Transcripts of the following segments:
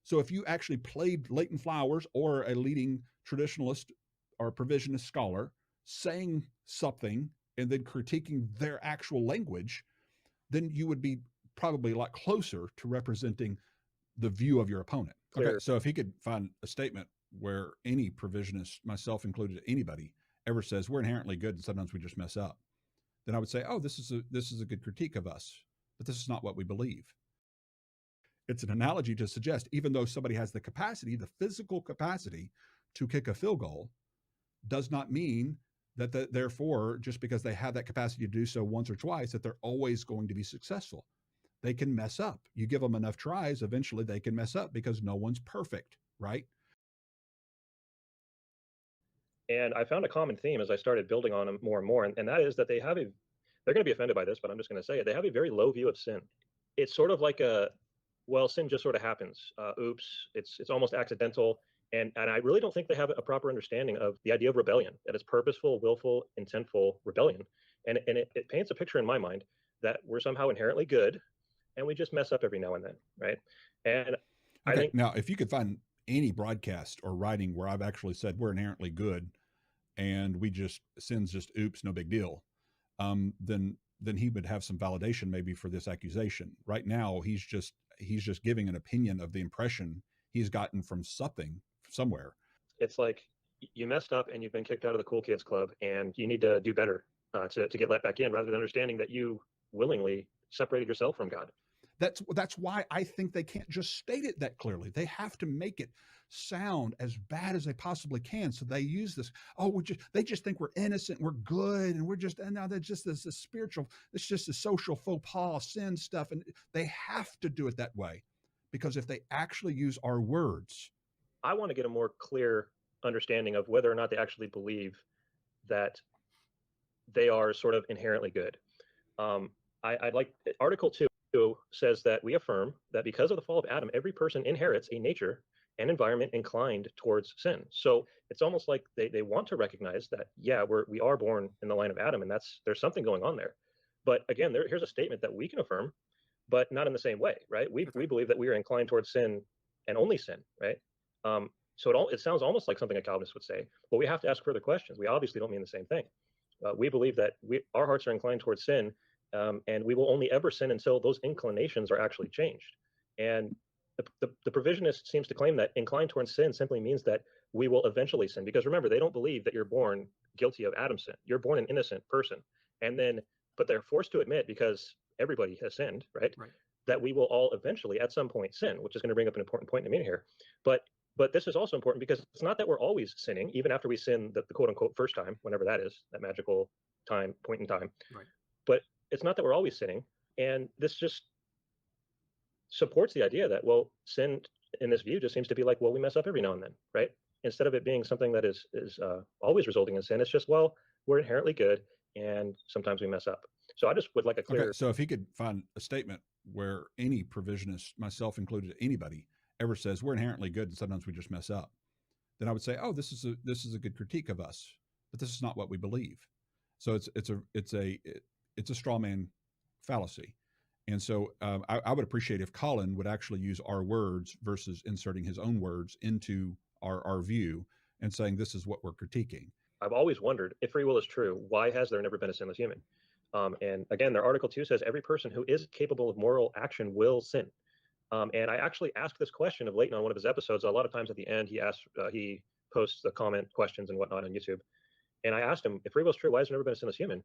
So if you actually played Leighton Flowers or a leading traditionalist or provisionist scholar saying something and then critiquing their actual language, then you would be probably a lot closer to representing the view of your opponent. Okay, so if he could find a statement where any provisionist, myself included, anybody ever says we're inherently good and sometimes we just mess up, then I would say, oh, this is a good critique of us, but this is not what we believe. It's an analogy to suggest, even though somebody has the capacity, the physical capacity to kick a field goal, does not mean that therefore, just because they have that capacity to do so once or twice, that they're always going to be successful. They can mess up. You give them enough tries, eventually they can mess up because no one's perfect, right? And I found a common theme as I started building on them more and more, and that is that they're going to be offended by this, but I'm just going to say it. They have a very low view of sin. It's sort of like well, sin just sort of happens. Oops, it's almost accidental. And I really don't think they have a proper understanding of the idea of rebellion, that it's purposeful, willful, intentful rebellion. And it paints a picture in my mind that we're somehow inherently good and we just mess up every now and then, right? And I think now, if you could find any broadcast or writing where I've actually said we're inherently good and sin's just oops, no big deal, then he would have some validation maybe for this accusation. Right now, he's just giving an opinion of the impression he's gotten from somewhere. It's like you messed up and you've been kicked out of the cool kids club and you need to do better to get let back in, rather than understanding that you willingly separated yourself from God. That's why I think they can't just state it that clearly. They have to make it sound as bad as they possibly can. So they use this, they just think we're innocent, we're good, and now they're just this spiritual, it's just a social faux pas, sin stuff. And they have to do it that way, because if they actually use our words. I want to get a more clear understanding of whether or not they actually believe that they are sort of inherently good. I'd like Article 2 says that we affirm that because of the fall of Adam, every person inherits a nature and environment inclined towards sin. So it's almost like they want to recognize that, yeah, we are born in the line of Adam, and there's something going on there. But again, here's a statement that we can affirm, but not in the same way, right? We believe that we are inclined towards sin and only sin, right? So it sounds almost like something a Calvinist would say, but we have to ask further questions. We obviously don't mean the same thing. We believe that our hearts are inclined towards sin, and we will only ever sin until those inclinations are actually changed. And the provisionist seems to claim that inclined towards sin simply means that we will eventually sin. Because remember, they don't believe that you're born guilty of Adam's sin. You're born an innocent person. But they're forced to admit, because everybody has sinned, right? That we will all eventually at some point sin, which is going to bring up an important point in a minute here. But this is also important because it's not that we're always sinning, even after we sin the quote unquote first time, whenever that is, that magical point in time. Right. But it's not that we're always sinning. And this just supports the idea that, well, sin in this view just seems to be like, well, we mess up every now and then, right? Instead of it being something that is always resulting in sin, it's just, well, we're inherently good and sometimes we mess up. So I just would like a clear. Okay, so if he could find a statement where any provisionist, myself included, anybody ever says we're inherently good and sometimes we just mess up, then I would say, oh, this is a good critique of us, but this is not what we believe. So it's a straw man fallacy. And so I would appreciate if Colin would actually use our words versus inserting his own words into our view and saying this is what we're critiquing. I've always wondered, if free will is true, why has there never been a sinless human? And again, their Article 2 says every person who is capable of moral action will sin. And I actually asked this question of Leighton on one of his episodes. A lot of times at the end, he posts the comment questions and whatnot on YouTube. And I asked him, if free will is true, why has there never been a sinless human?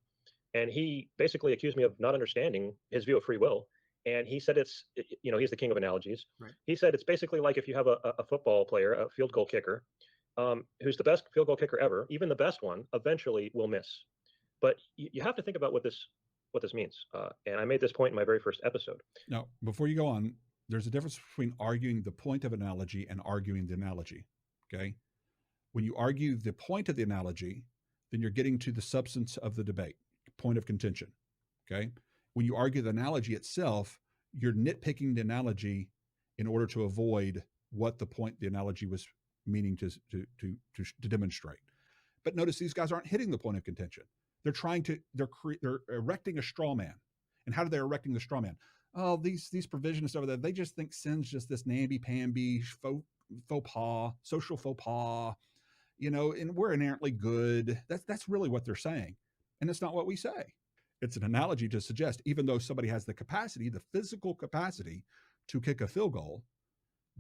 And he basically accused me of not understanding his view of free will. And he said he's the king of analogies. Right. He said it's basically like if you have a football player, a field goal kicker, who's the best field goal kicker ever, even the best one, eventually will miss. But you have to think about what this means. And I made this point in my very first episode. Now, before you go on, there's a difference between arguing the point of analogy and arguing the analogy, okay? When you argue the point of the analogy, then you're getting to the substance of the debate, point of contention, okay? When you argue the analogy itself, you're nitpicking the analogy in order to avoid what the point the analogy was meaning to demonstrate. But notice these guys aren't hitting the point of contention. They're erecting a straw man. And how are they erecting the straw man? oh, these provisionists over there, they just think sin's just this namby-pamby faux pas, social faux pas, and we're inherently good. That's really what they're saying. And it's not what we say. It's an analogy to suggest even though somebody has the capacity, the physical capacity to kick a field goal,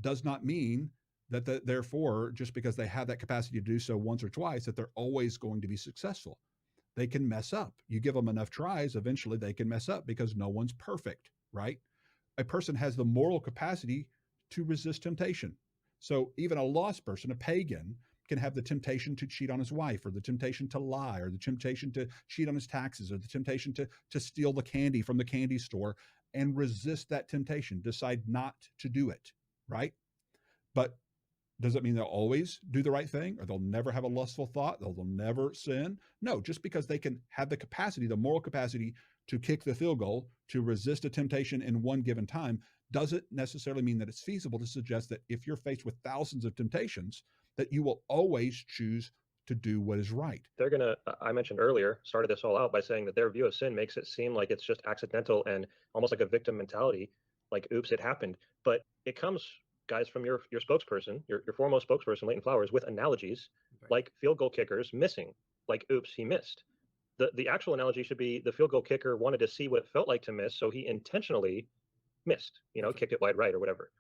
does not mean that therefore, just because they have that capacity to do so once or twice, that they're always going to be successful. They can mess up. You give them enough tries, eventually they can mess up because no one's perfect, right? A person has the moral capacity to resist temptation. So even a lost person, a pagan, can have the temptation to cheat on his wife, or the temptation to lie, or the temptation to cheat on his taxes, or the temptation to steal the candy from the candy store, and resist that temptation, decide not to do it, right? But does it mean they'll always do the right thing, or they'll never have a lustful thought? They'll never sin? No, just because they can have the capacity, the moral capacity to kick the field goal, to resist a temptation in one given time, doesn't necessarily mean that it's feasible to suggest that if you're faced with thousands of temptations, that you will always choose to do what is right. They're going to, I mentioned earlier, started this all out by saying that their view of sin makes it seem like it's just accidental and almost like a victim mentality, like, oops, it happened. But it comes, guys, from your spokesperson, your foremost spokesperson, Leighton Flowers, with analogies Right. like field goal kickers missing, like, oops, he missed. The actual analogy should be the field goal kicker wanted to see what it felt like to miss, so he intentionally missed, kicked it wide right or whatever.